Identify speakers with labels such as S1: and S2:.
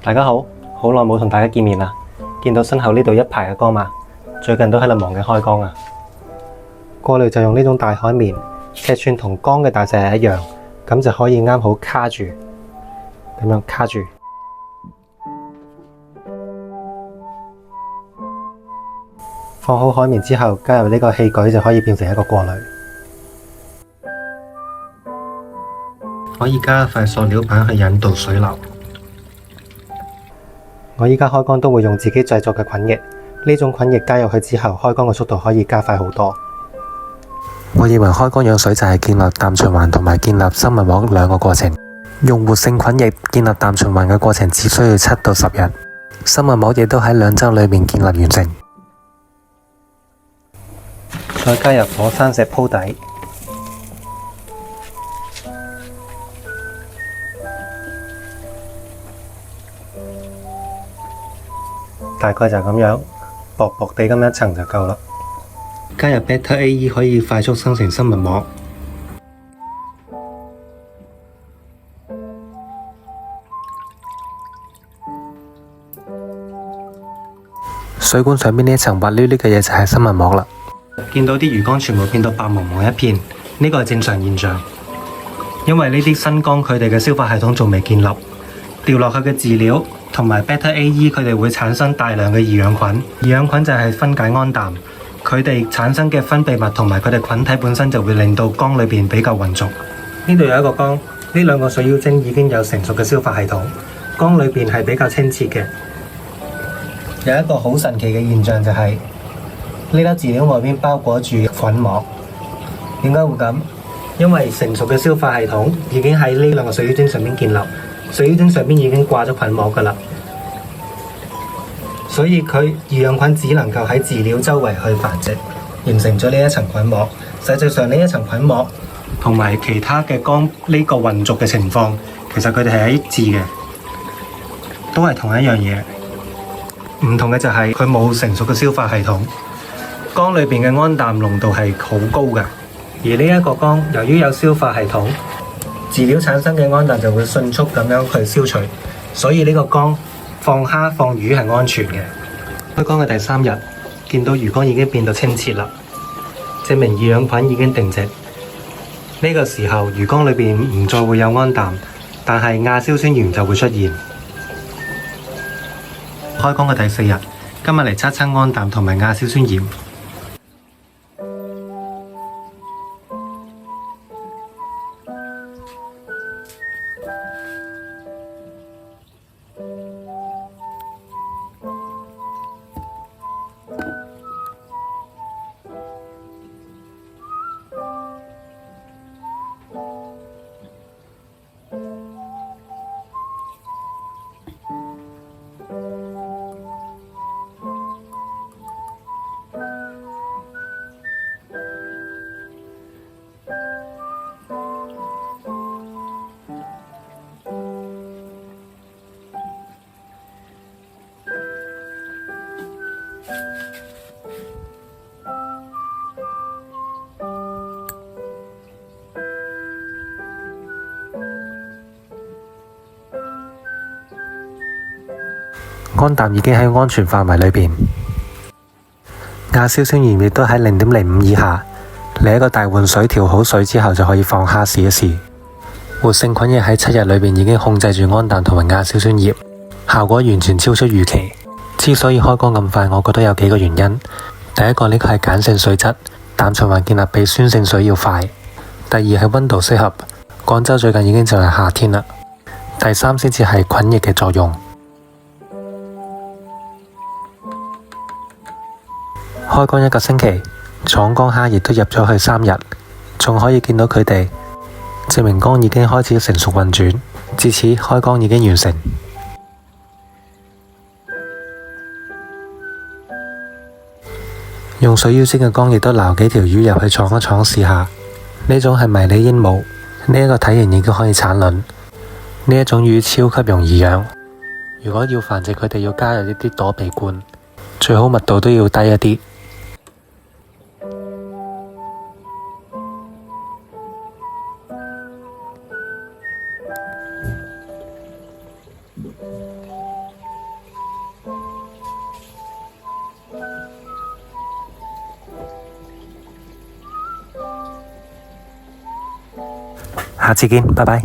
S1: 大家好，好耐冇同大家見面啦。見到身後呢度一排嘅缸嘛，最近都喺度忙緊開缸啊。過濾就用呢種大海綿，尺寸同缸嘅大細係一樣，咁就可以啱好卡住，咁樣卡住。放好海綿之後，加入呢個氣舉就可以變成一個過濾。可以加一塊塑料板去引導水流。我依家開缸都會用自己製作嘅菌液，呢種菌液加入去之後，開缸嘅速度可以加快好多。我以為開缸養水就係建立氮循環同埋建立生物膜兩個過程，用活性菌液建立氮循環嘅過程只需要7到10日，生物膜亦都喺2週裏面建立完成。再加入火山石鋪底，大概就咁樣，薄薄地咁一層就夠啦。加入 Beta AE 可以快速生成生物膜。水管上面呢一層滑溜溜嘅嘢就係生物膜啦。見到啲魚缸全部變到白茫茫一片，呢個係正常現象，因為呢啲新缸佢哋嘅消化系統仲未建立，掉落去嘅飼料同埋 Beta AE 佢哋會產生大量嘅二氧菌，二氧菌就係分解氨氮，佢哋產生嘅分泌物同埋佢哋菌體本身就會令到缸裏邊比較混濁。呢度有一個缸，呢兩個水妖精已經有成熟嘅消化系統，缸裏邊係比較清澈嘅。有一個好神奇嘅現象就係呢粒飼料外邊包裹住菌膜，點解會咁？因為成熟嘅消化系統已經喺呢兩個水妖精上面建立，水妖精上邊已經掛咗菌膜噶啦，所以佢二氧菌只能夠喺飼料周圍去繁殖，形成咗呢一層菌膜。實際上呢一層菌膜同埋其他嘅缸呢個混濁嘅情況，其實佢哋係一致嘅，都係同一樣嘢。唔同嘅就係佢冇成熟嘅消化系統，缸裏邊嘅氨氮濃度係好高嘅，而呢一個缸由於有消化系統，飼料產生嘅氨氮就會迅速咁樣去消除，所以呢個缸放蝦放魚係安全嘅。開缸嘅第3日，見到魚缸已經變到清澈啦，證明二氧菌已經定植。呢個時候魚缸裏邊唔再會有氨氮，但係亞硝酸鹽就會出現。開缸嘅第4日，今日嚟測測氨氮同埋亞硝酸鹽。氨氮已經喺安全範圍裏邊，亞硝酸鹽亦都喺0.05以下。嚟一個大換水，調好水之後就可以放蝦試一試。活性菌液喺7日裏邊已經控制住氨氮同埋亞硝酸鹽，效果完全超出預期。之所以開缸咁快，我覺得有幾個原因。第一個，呢個係鹼性水質，氮循環建立比酸性水要快。第二係溫度適合，廣州最近已經就係夏天啦。第三先至係菌液嘅作用。開缸1個星期，廠缸蝦亦都入咗去3日，仲可以見到佢哋，證明缸已經開始成熟運轉。至此，開缸已經完成。用水妖精嘅缸亦都撈幾條魚入去闖一闖試下，呢種係迷你鸚鵡，呢一個體型已經可以產卵。呢一種魚超級容易養，如果要繁殖佢哋，要加入一啲躲避罐，最好密度都要低一啲。下次見，拜拜。